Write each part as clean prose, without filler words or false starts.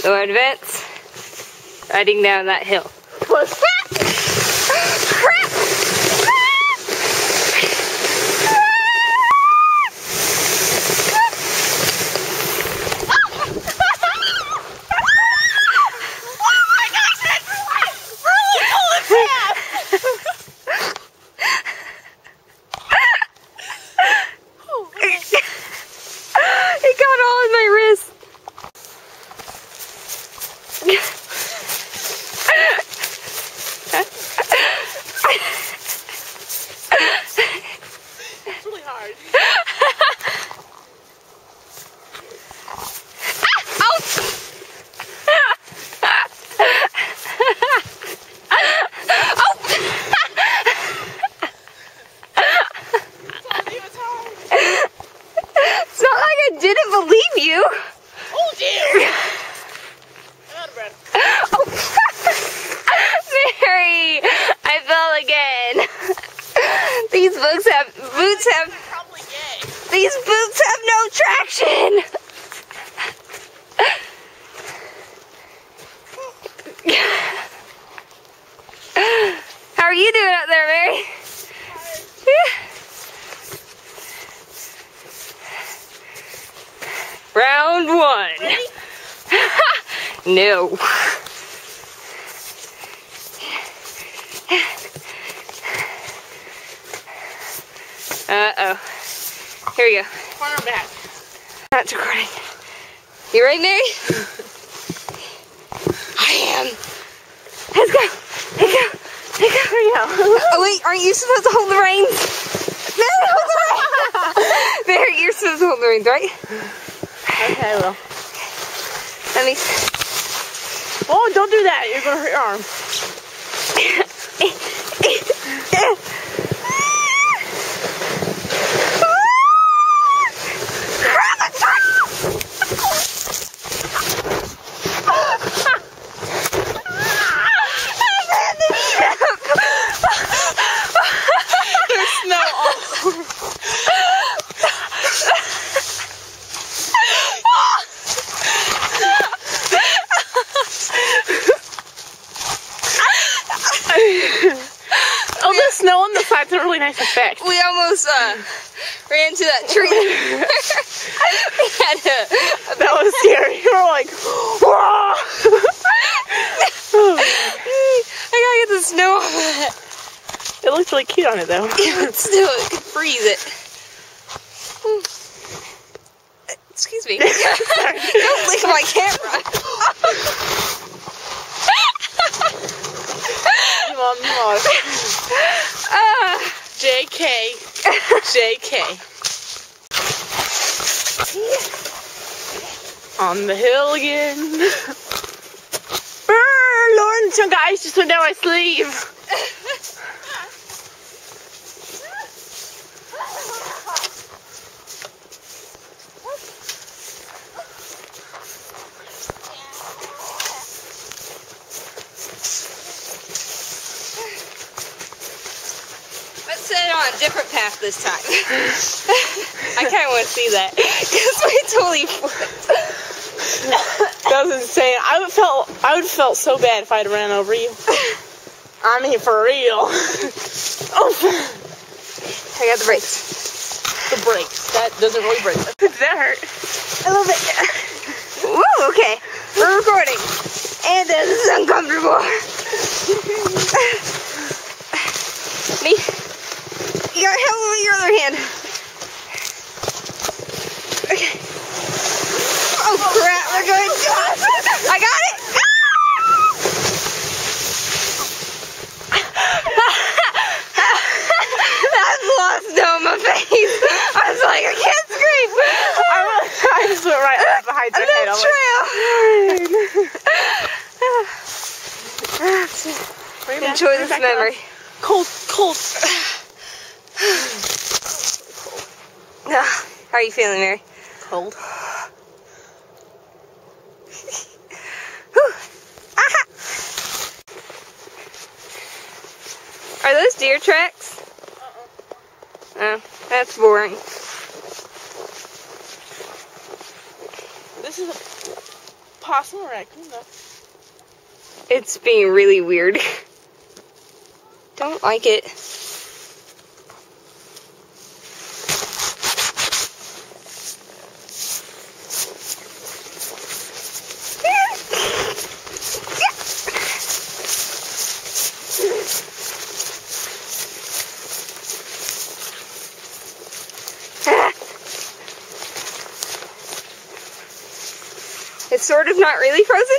Lord Vince, riding down that hill. It got all in my wrist. It's really hard. It's not like I didn't believe you. Oh dear! I'm out of breath. Oh. Mary, I fell again. These boots have Probably gay. these boots have no traction. How are you doing up there, Mary? Round one. Ready? No. Uh-oh. Here we go. Corner back. Not recording. You ready, Mary? I am. Let's go. Let's go. Let's go. Here we go. Oh, wait. Aren't you supposed to hold the reins? Mary, hold the reins. Mary, you're supposed to hold the reins, right? Okay, I will. Let me... Oh, don't do that. You're going to hurt your arm. There's snow all over. Oh, the snow on the side's a really nice effect. We almost ran to that tree. We had That was scary. We were like, whoa! I gotta get the snow off of that. It looked really cute on it though. Still, it could freeze it. Excuse me. Don't lick my camera. Mom. JK. JK. On the hill again. Lauren, the chunk of ice just went down my sleeve. Let's set it on a different path this time. I kind of want to see that. Because we totally flipped. That was insane. I would felt so bad if I'd ran over you. I mean, for real. Oh. I got the brakes. The brakes. That doesn't really break. Does that hurt? A little bit. Woo, okay. We're recording. And this is uncomfortable. Me? You got help with your other hand. Okay. Oh crap, we're going fast. I got it. That lost snow on my face. I was like, I can't scream. I just went right up behind your head. Enjoy this memory. Cold. How are you feeling, Mary? Cold. Are those deer tracks? Oh, that's boring. This is a possum or raccoon though. It's being really weird. Don't like it. It's sort of not really frozen.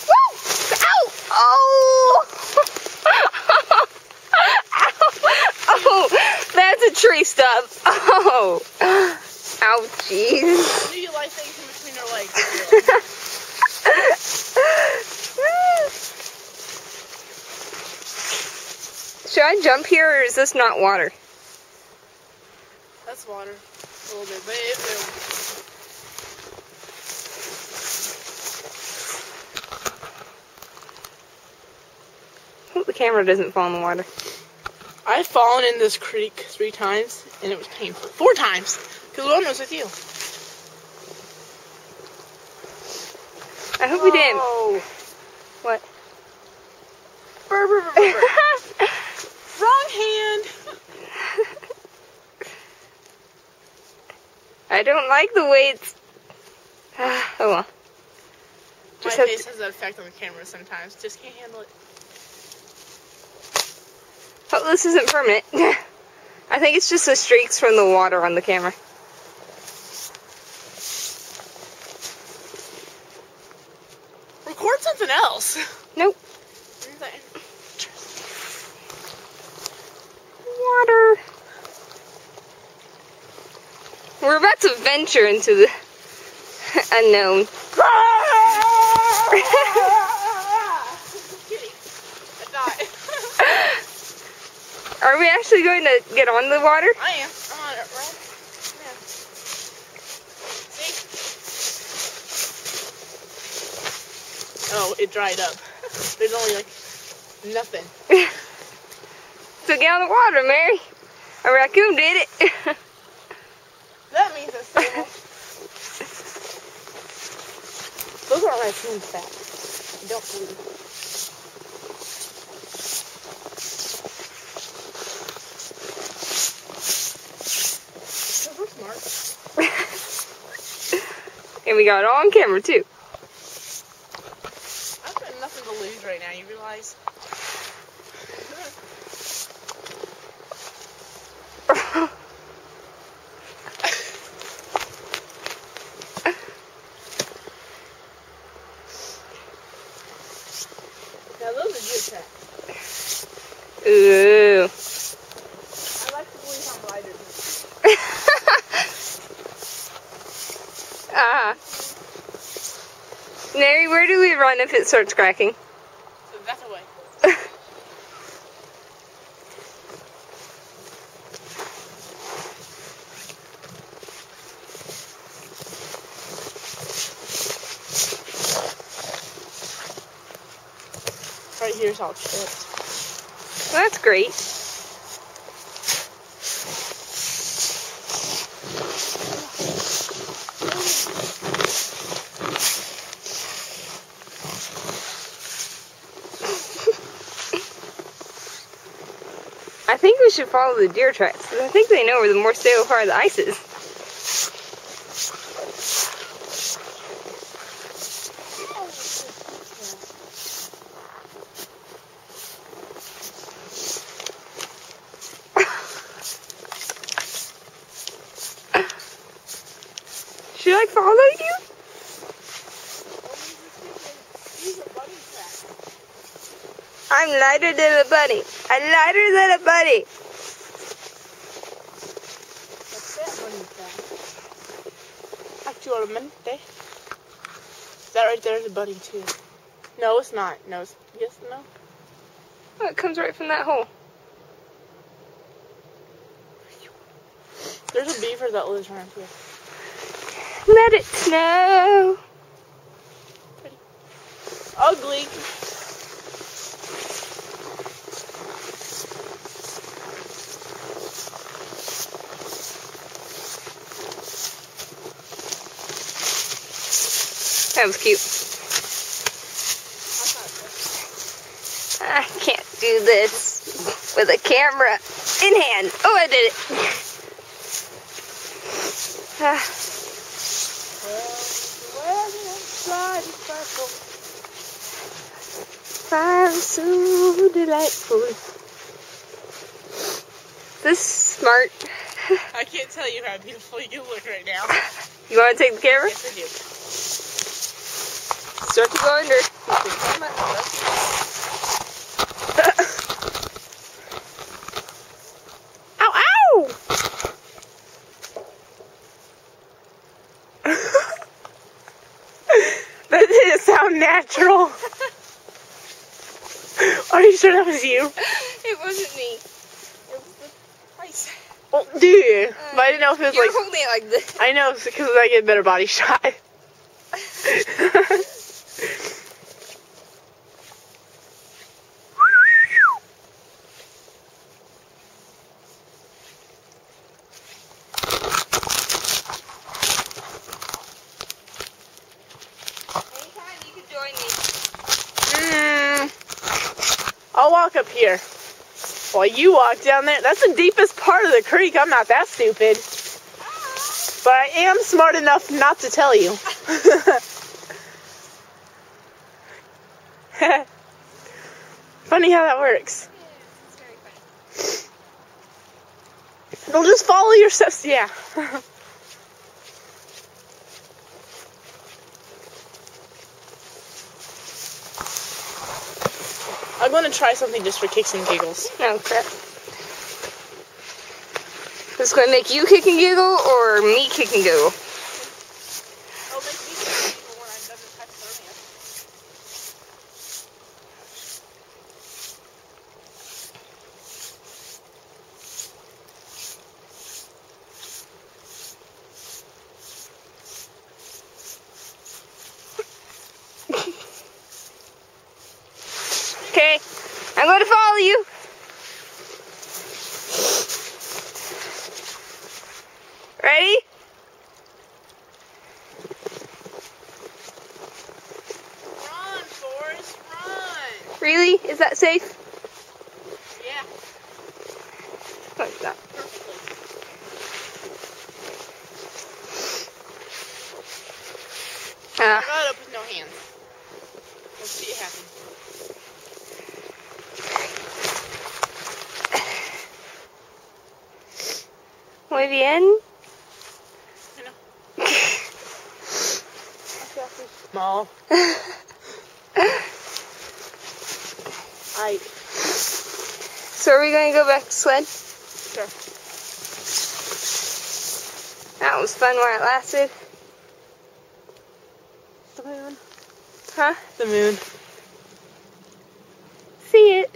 Woo! Ow! Oh! Oh! That's a tree stub. Oh! Ouchies. I knew you like things in between their legs. Should I jump here, or is this not water? That's water. A little bit, but it will. I hope the camera doesn't fall in the water. I've fallen in this creek 3 times, and it was painful. 4 times, because one was with you. I hope we didn't. Oh. What? Burr, burr, burr, burr. Wrong hand. I don't like the way it's... oh well. My face has an effect on the camera sometimes. Just can't handle it. Hope this isn't permanent. I think it's just the streaks from the water on the camera. Record something else. Nope. Water. We're about to venture into the unknown. Are we actually going to get on the water? I am. I'm on it, right? Yeah. See? Oh, it dried up. There's only like nothing. So get on the water, Mary. A raccoon did it. That means it's stable. Those aren't raccoons fat. I don't believe. We're smart. And we got it all on camera too. I've got nothing to lose right now, you realize? Now those are good tracks. Ooh. I like to believe I'm lighter than Ah. Mary, where do we run if it starts cracking? so that's a way. Right here's all chipped. Well, that's great. I think we should follow the deer tracks, because I think they know where the more stable part of the ice is. Should I follow you? These are bunny tracks. I'm lighter than a bunny. I'm lighter than a bunny. That's that bunny track. Actualmente. That right there is a bunny too. No, it's not. No, it's, yes, no. Oh, it comes right from that hole. There's a beaver that lives around here. Let it snow. Ugly. That was cute. I can't do this with a camera in hand. Oh, I did it. Fire so delightful. This is smart. I can't tell you how beautiful you look right now. You want to take the camera? Yes, I do. Start to go under. Ow, ow! That didn't sound natural. Are you sure that was you? It wasn't me. It was the ice. Oh, dude. But I didn't know if it was You're like... holding it like this. I know, because I get a better body shot. Anytime you can join me. I'll walk up here. While you walk down there. That's the deepest part of the creek. I'm not that stupid. But I am smart enough not to tell you. Funny how that works. It's very funny. They'll just follow your steps. Yeah. I'm going to try something just for kicks and giggles. Oh, crap. This is going to make you kick and giggle or me kick and giggle? Oh, make me kick and giggle when I'm done with hypothermia. Okay, I'm going to follow you. Ready? Run, Forrest, run! Really? Is that safe? Yeah, No, it's not. perfectly. I got it up with no hands. Let's see it happen. Muy bien. Small. So are we going to go back to sled? Sure. That was fun while it lasted. The moon. Huh? The moon. See it.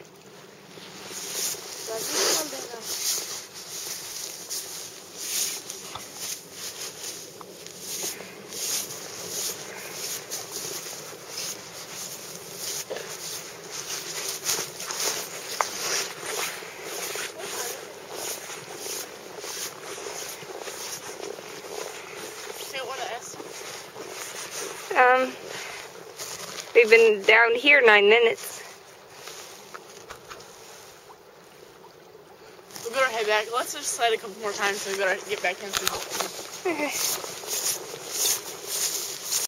We've been down here 9 minutes. We better head back. Let's just slide a couple more times so we better get back in. Okay.